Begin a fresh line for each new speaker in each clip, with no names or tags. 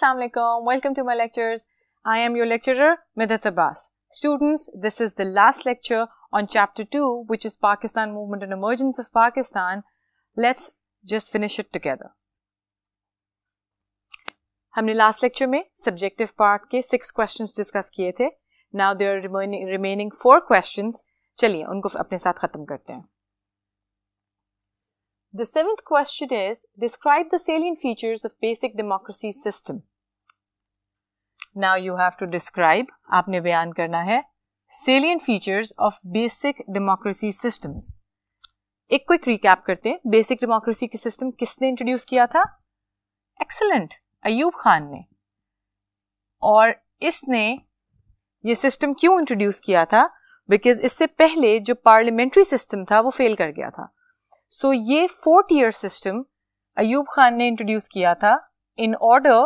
Assalamu alaikum. Welcome to my lectures. I am your lecturer, Midhat Abbas. Students, this is the last lecture on chapter 2, which is Pakistan Movement and Emergence of Pakistan. Let's just finish it together. हमने last lecture में subjective part के 6 questions discuss किए थे. Now there are remaining 4 questions. चलिए उनको अपने साथ खत्म करते हैं. The 7th question is, describe the salient features of basic democracy system. Now you have to describe, आपने बयान करना है, salient features of basic democracy systems. एक quick recap करते हैं. Basic democracy की system किसने introduce किया था? Excellent, अयूब खान ने. और इसने ये system क्यों introduce किया था? Because इससे पहले जो parliamentary system था वो fail कर गया था. So ये 4-tier system अयूब खान ने इंट्रोड्यूस किया था in order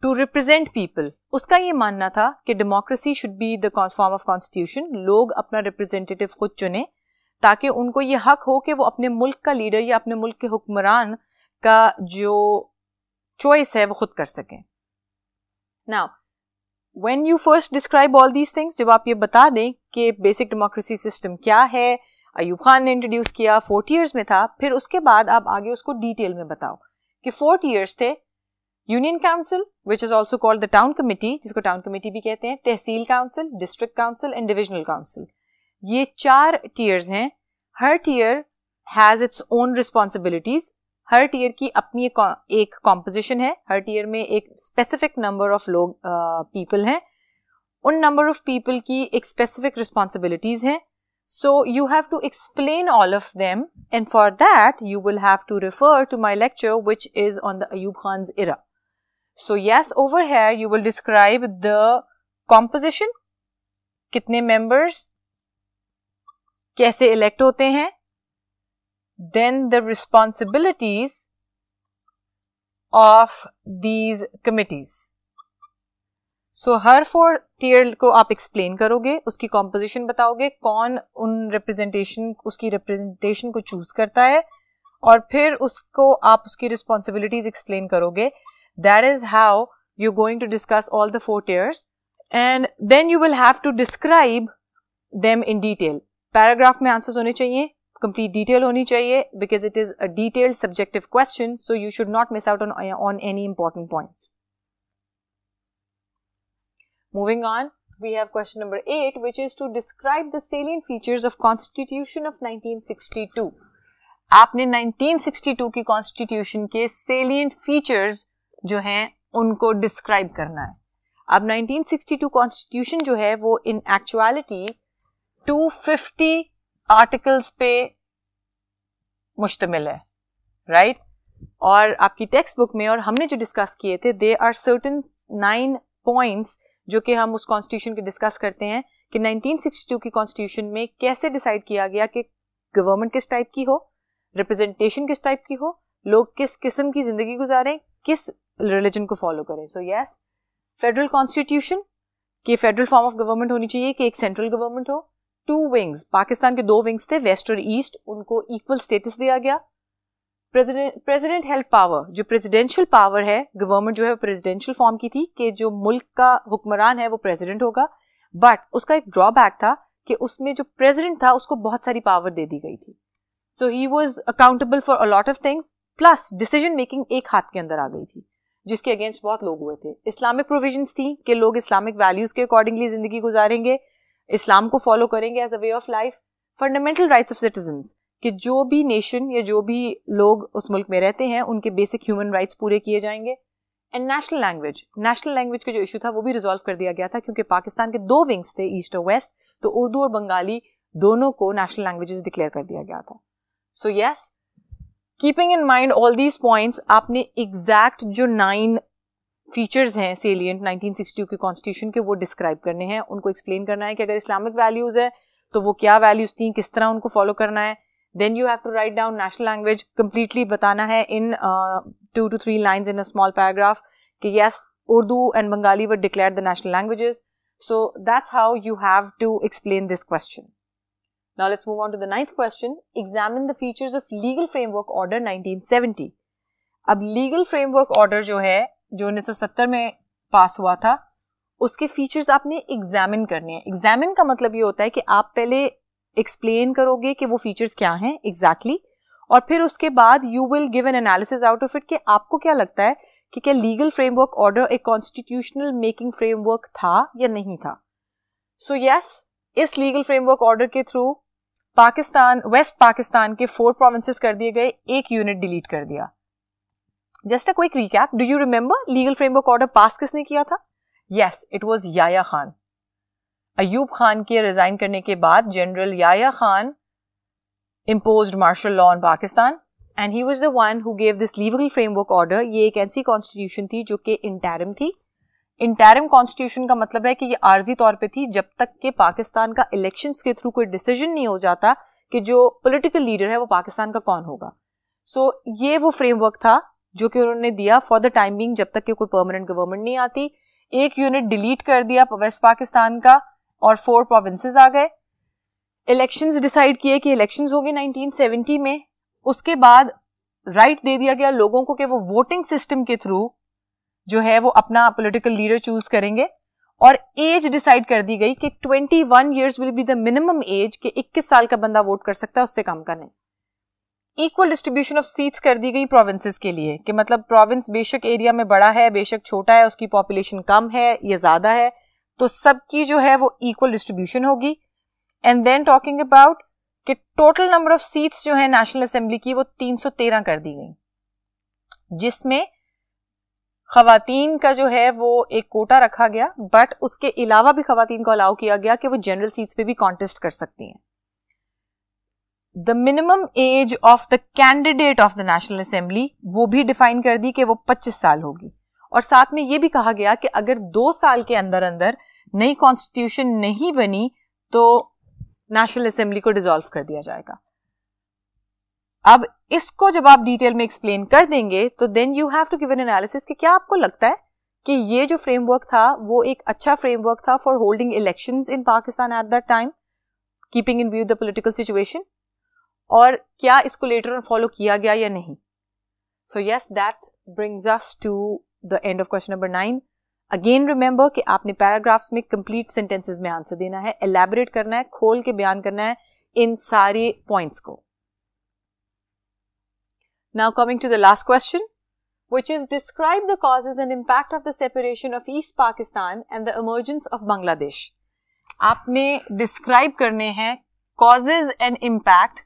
to represent people. उसका ये मानना था कि democracy should be the form of constitution. लोग अपना representative खुद चुने ताकि उनको ये हक हो कि वो अपने मुल्क का लीडर या अपने मुल्क के हुक्मरान का जो choice है वो खुद कर सकें. Now, when you first describe all these things, जब आप ये बता दें कि basic democracy system क्या है, अयूब खान ने इंट्रोड्यूस किया, 4 tiers में था, फिर उसके बाद आप आगे उसको डिटेल में बताओ कि 4 tiers थे. Union council, which is also called the town committee, जिसको टाउन कमिटी भी कहते हैं, tehsil council, district council and divisional council. ये 4 tiers हैं. हर tier has its own responsibilities. हर टियर की अपनी एक कॉम्पोजिशन है. हर टियर में एक स्पेसिफिक नंबर ऑफ लोग पीपल हैं. उन नंबर ऑफ पीपल की एक स्पेसिफिक रिस्पॉन्सिबिलिटीज हैं. So you have to explain all of them, and for that you will have to refer to my lecture which is on the Ayub Khan's era. So yes, over here you will describe the composition, कितने members, कैसे elect होते हैं, then the responsibilities of these committees. So her 4 tier को आप explain करोगे, उसकी composition बताओगे, कौन उन उसकी representation को choose करता है, और फिर उसको आप उसकी responsibilities explain करोगे. That is how you're going to discuss all the 4 tiers, and then you will have to describe them in detail. Paragraph में answers होने चाहिए, complete detail होनी चाहिए, because it is a detailed subjective question, so you should not miss out on any important points. Moving on, we have question number 8, which is to describe the salient features of Constitution of 1962. आपने 1962 की Constitution के salient features जो हैं उनको describe करना है. अब 1962 Constitution जो है वो in actuality 250 articles पे मुश्तमिल है, right? और आपकी टेक्स्ट बुक में और हमने जो डिस्कस किए थे, there are certain 9 points जो कि हम उस कॉन्स्टिट्यूशन के डिस्कस करते हैं कि 1962 की कॉन्स्टिट्यूशन में कैसे डिसाइड किया गया कि गवर्नमेंट किस टाइप की हो, रिप्रेजेंटेशन किस टाइप की हो, लोग किस किस्म की जिंदगी गुजारें, किस रिलीजन को फॉलो करें. सो यस, फेडरल कॉन्स्टिट्यूशन कि फेडरल फॉर्म ऑफ गवर्नमेंट होनी चाहिए कि एक सेंट्रल गवर्नमेंट हो. 2 विंग्स, पाकिस्तान के 2 विंग्स थे, वेस्ट और ईस्ट, उनको इक्वल स्टेटस दिया गया. प्रेसिडेंट हेल्ड पावर, जो प्रेसिडेंशियल पावर है, गवर्नमेंट जो है प्रेसिडेंशियल फॉर्म की थी कि जो मुल्क का हुक्मरान है वो प्रेसिडेंट होगा, बट उसका एक ड्रॉबैक था कि उसमें जो प्रेसिडेंट था उसको बहुत सारी पावर दे दी गई थी. So he was accountable for a lot of things, plus decision making एक हाथ के अंदर आ गई थी, जिसके अगेंस्ट बहुत लोग हुए थे. इस्लामिक प्रोविजंस थी कि लोग इस्लामिक वैल्यूज के अकॉर्डिंगली जिंदगी गुजारेंगे, इस्लाम को फॉलो करेंगे as a way of life. Fundamental rights of citizens कि जो भी नेशन या जो भी लोग उस मुल्क में रहते हैं उनके बेसिक ह्यूमन राइट्स पूरे किए जाएंगे. एंड नेशनल लैंग्वेज का जो इशू था वो भी रिजॉल्व कर दिया गया था, क्योंकि पाकिस्तान के 2 विंग्स थे, ईस्ट और वेस्ट, तो उर्दू और बंगाली दोनों को नेशनल लैंग्वेजेस डिक्लेयर कर दिया गया था. So yes, keeping in mind all these points, आपने एग्जैक्ट जो 9 फीचर्स हैं सेलिएंट 1962 के कॉन्स्टिट्यूशन के वो डिस्क्राइब करने हैं, उनको एक्सप्लेन करना है कि अगर इस्लामिक वैल्यूज है तो वो क्या वैल्यूज थी, किस तरह उनको फॉलो करना है. Then you have to write down national language, completely बताना है in 2 to 3 lines in a small paragraph कि yes, Urdu and Bengali were declared the national languages. So that's how you have to explain this question. Now let's move on to the 9th question. Examine the features of Legal Framework Order 1970. अब Legal Framework Order जो है जो 1970 में पास हुआ था, उसके features आपने examine करने हैं. एग्जामिन का मतलब ये होता है कि आप पहले एक्सप्लेन करोगे कि वो फीचर्स क्या हैं एग्जैक्टली, और फिर उसके बाद you will give an analysis out of it कि आपको क्या लगता है कि क्या लीगल फ्रेमवर्क ऑर्डर एक कॉन्स्टिट्यूशनल मेकिंग फ्रेमवर्क था या नहीं था. सो यस, इस लीगल फ्रेमवर्क ऑर्डर के थ्रू पाकिस्तान, वेस्ट पाकिस्तान के 4 प्रोविंसेस कर दिए गए, 1 यूनिट डिलीट कर दिया. Just a quick recap, do you remember legal framework order pass किसने किया था? Yes, it was Yahya Khan. Ayub Khan के रिजाइन करने के बाद general Yahya Khan imposed martial law on Pakistan and he was the one who gave this legal framework order. ये एक ऐसी कॉन्स्टिट्यूशन थी जो कि इंटरिम थी. इंटरिम कॉन्स्टिट्यूशन का मतलब है कि ये आर्जी तौर पे थी जब तक कि पाकिस्तान का इलेक्शंस के थ्रू कोई डिसीजन नहीं हो जाता कि जो पॉलिटिकल लीडर है वो पाकिस्तान का कौन होगा. सो ये वो फ्रेमवर्क था जो कि उन्होंने दिया फॉर द टाइम बिंग, जब तक कि कोई परमानेंट गवर्नमेंट नहीं आती. 1 यूनिट डिलीट कर दिया वेस्ट पाकिस्तान का और 4 प्रोविंसेस आ गए. इलेक्शंस डिसाइड किए कि इलेक्शंस होंगे 1970 में. उसके बाद राइट दे दिया गया लोगों को कि वो वोटिंग सिस्टम के थ्रू जो है वो अपना पॉलिटिकल लीडर चूज करेंगे, और एज डिसाइड कर दी गई कि 21 years will be the minimum age कि 21 साल का बंदा वोट कर सकता है, उससे कम का नहीं. इक्वल डिस्ट्रीब्यूशन ऑफ सीट्स कर दी गई प्रोविंसेस के लिए कि मतलब प्रोविंस बेशक एरिया में बड़ा है, बेशक छोटा है, उसकी पॉपुलेशन कम है या ज्यादा है, तो सबकी जो है वो इक्वल डिस्ट्रीब्यूशन होगी. एंड देन टॉकिंग अबाउट कि टोटल नंबर ऑफ सीट्स जो है नेशनल असेंबली की वो 313 कर दी गई, जिसमें खवातीन का जो है वो एक कोटा रखा गया, बट उसके अलावा भी खवातीन को अलाउ किया गया कि वो जनरल सीट्स पे भी कॉन्टेस्ट कर सकती हैं. The minimum age of the candidate of the national assembly वो भी डिफाइन कर दी कि वो 25 साल होगी, और साथ में ये भी कहा गया कि अगर 2 साल के अंदर अंदर नई कॉन्स्टिट्यूशन नहीं बनी तो नेशनल असेंबली को डिसॉल्व कर दिया जाएगा. अब इसको जब आप डिटेल में एक्सप्लेन कर देंगे तो then you have to give an analysis कि क्या आपको लगता है कि ये जो फ्रेमवर्क था वो एक अच्छा फ्रेमवर्क था for holding elections in Pakistan at that time, keeping in view the political situation, और क्या इसको लेटर फॉलो किया गया या नहीं. So yes, that brings us to the end of question number 9. Again remember कि आपने पैराग्राफ्स में कंप्लीट सेंटेंसेस में आंसर देना है, एलैबोरेट करना है, खोल के बयान करना है इन सारे पॉइंट्स को. Now coming to the last question, which is describe the causes and impact of the separation of East Pakistan and the emergence of Bangladesh. आपने describe करने हैं causes and impact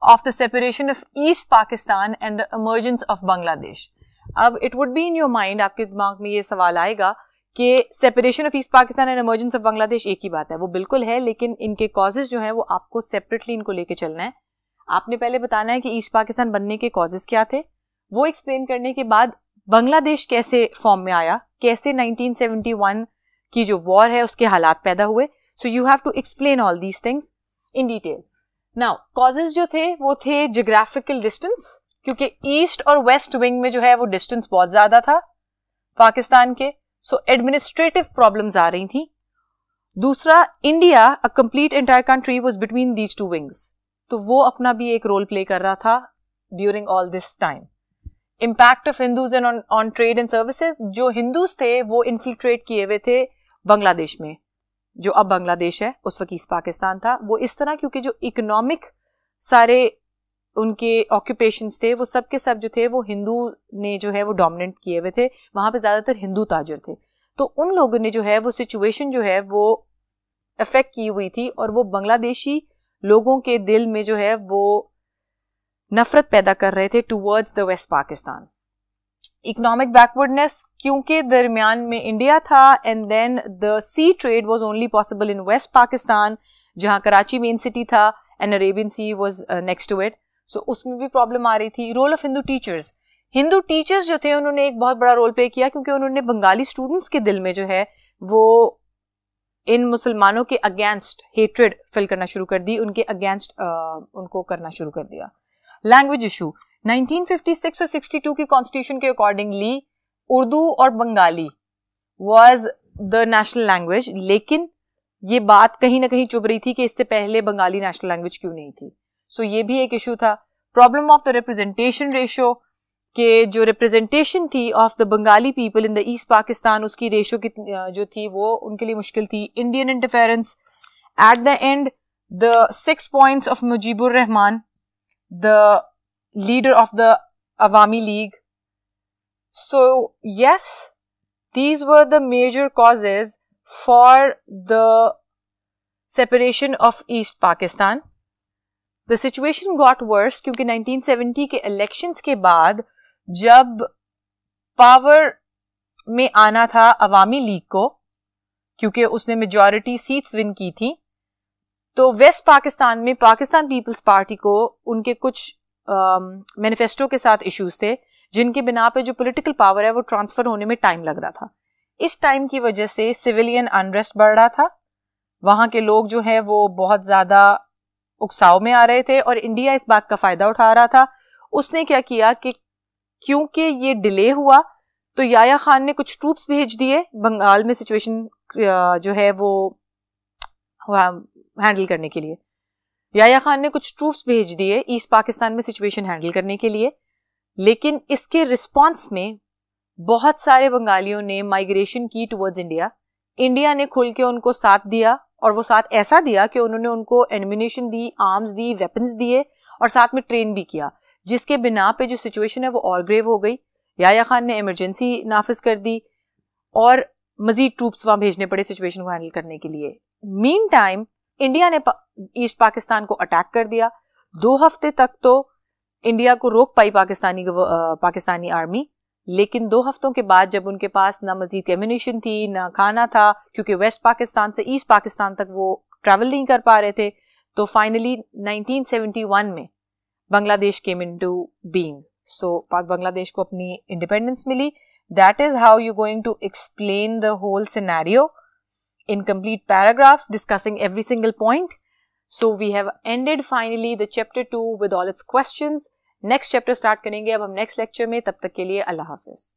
of the separation of East Pakistan and the emergence of Bangladesh. अब it would be in your mind, आपके दिमाग में ये सवाल आएगा कि separation of East Pakistan and emergence of Bangladesh एक ही बात है. वो बिल्कुल है, लेकिन इनके causes जो हैं वो आपको separately इनको लेके चलना है. आपने पहले बताना है कि ईस्ट पाकिस्तान बनने के कॉजेस क्या थे, वो एक्सप्लेन करने के बाद बांग्लादेश कैसे फॉर्म में आया, कैसे 1971 की जो वॉर है उसके हालात पैदा हुए. So you have to explain all these things in detail. Now causes जो थे वो थे जियोग्राफिकल डिस्टेंस, क्योंकि ईस्ट और वेस्ट विंग में जो है वो डिस्टेंस बहुत ज्यादा था पाकिस्तान के, सो एडमिनिस्ट्रेटिव प्रॉब्लम्स आ रही थी. दूसरा, India, a complete entire country was between these two wings, तो वो अपना भी एक रोल प्ले कर रहा था during all this time. Impact of Hindus on trade and services, जो हिंदूज थे वो इन्फिल्ट्रेट किए हुए थे बांग्लादेश में, जो अब बांग्लादेश है, उस वक्त ईस्ट पाकिस्तान था. वो इस तरह क्योंकि जो इकोनॉमिक सारे उनके ऑक्यूपेशंस थे वो सब के सब जो थे वो हिंदू ने जो है वो डोमिनेट किए हुए थे, वहां पे ज्यादातर हिंदू ताजर थे. तो उन लोगों ने जो है वो सिचुएशन जो है वो अफेक्ट की हुई थी, और वो बांग्लादेशी लोगों के दिल में जो है वो नफरत पैदा कर रहे थे towards the west Pakistan. Economic backwardness, क्योंकि दरमियान में इंडिया था, and then the sea trade was only possible in west Pakistan, जहां कराची मेन सिटी था and Arabian sea was next to it. So उसमें भी प्रॉब्लम आ रही थी. Role of Hindu teachers, Hindu teachers जो थे उन्होंने एक बहुत बड़ा रोल प्ले किया, क्योंकि उन्होंने बंगाली स्टूडेंट्स के दिल में जो है वो इन मुसलमानों के अगेंस्ट हेट्रेड फिल करना शुरू कर दी, उनके अगेंस्ट उनको करना शुरू कर दिया. लैंग्वेज इशू, 1956 और 62 की कॉन्स्टिट्यूशन के अकॉर्डिंगली उर्दू और Bengali was the national language, लेकिन ये बात कहीं ना कहीं चुभ रही थी कि इससे पहले बंगाली नेशनल लैंग्वेज क्यों नहीं थी. सो ये भी एक इशू था. Problem of the representation ratio, कि जो रिप्रेजेंटेशन थी of the Bengali people in the east Pakistan, उसकी रेशो की जो थी वो उनके लिए मुश्किल थी. Indian interference. At the end the 6 points of Mujibur Rahman, the leader of the Awami League. So yes, these were the major causes for the separation of East Pakistan. The situation got worse क्योंकि 1970 के elections के बाद जब power में आना था अवामी league को, क्योंकि उसने मेजॉरिटी सीट्स विन की थी, तो वेस्ट पाकिस्तान में पाकिस्तान पीपल्स पार्टी को उनके कुछ मैनिफेस्टो के साथ इश्यूज थे, जिनके बिना पे जो पॉलिटिकल पावर है वो ट्रांसफर होने में टाइम लग रहा था. इस टाइम की वजह से सिविलियन अनरेस्ट बढ़ रहा था. वहां के लोग जो है वो बहुत ज्यादा उकसाव में आ रहे थे और इंडिया इस बात का फायदा उठा रहा था. उसने क्या किया कि क्योंकि ये डिले हुआ तो याया खान ने कुछ ट्रूप्स भेज दिए बंगाल में सिचुएशन जो है वो हैंडल करने के लिए. याया खान ने कुछ ट्रूप्स भेज दिए ईस्ट पाकिस्तान में सिचुएशन हैंडल करने के लिए. लेकिन इसके रिस्पांस में बहुत सारे बंगालियों ने माइग्रेशन की टुवर्ड्स इंडिया. इंडिया ने खुल के उनको साथ दिया, और वो साथ ऐसा दिया कि उन्होंने उनको एम्युनिशन दी, आर्म्स दी, वेपन्स दिए और साथ में ट्रेन भी किया, जिसके बिना पे जो सिचुएशन है वो और ग्रेव हो गई. याया खान ने इमरजेंसी नाफिज कर दी और मजीद ट्रूप्स वहां भेजने पड़े सिचुएशन को हैंडल करने के लिए. मीन टाइम इंडिया ने ईस्ट पाकिस्तान को अटैक कर दिया. 2 हफ्ते तक तो इंडिया को रोक पाई पाकिस्तानी आर्मी, लेकिन 2 हफ्तों के बाद जब उनके पास ना मजीद एम्युनिशन थी, ना खाना था, क्योंकि वेस्ट पाकिस्तान से ईस्ट पाकिस्तान तक वो ट्रैवल नहीं कर पा रहे थे, तो फाइनली 1971 में Bangladesh came into being. So Bangladesh को अपनी इंडिपेंडेंस मिली. That is how you going to explain the whole scenario in complete paragraphs discussing every single point. So we have ended finally the chapter 2 with all its questions. Next chapter start करेंगे अब हम next lecture में. तब तक के लिए अल्लाह हाफिज.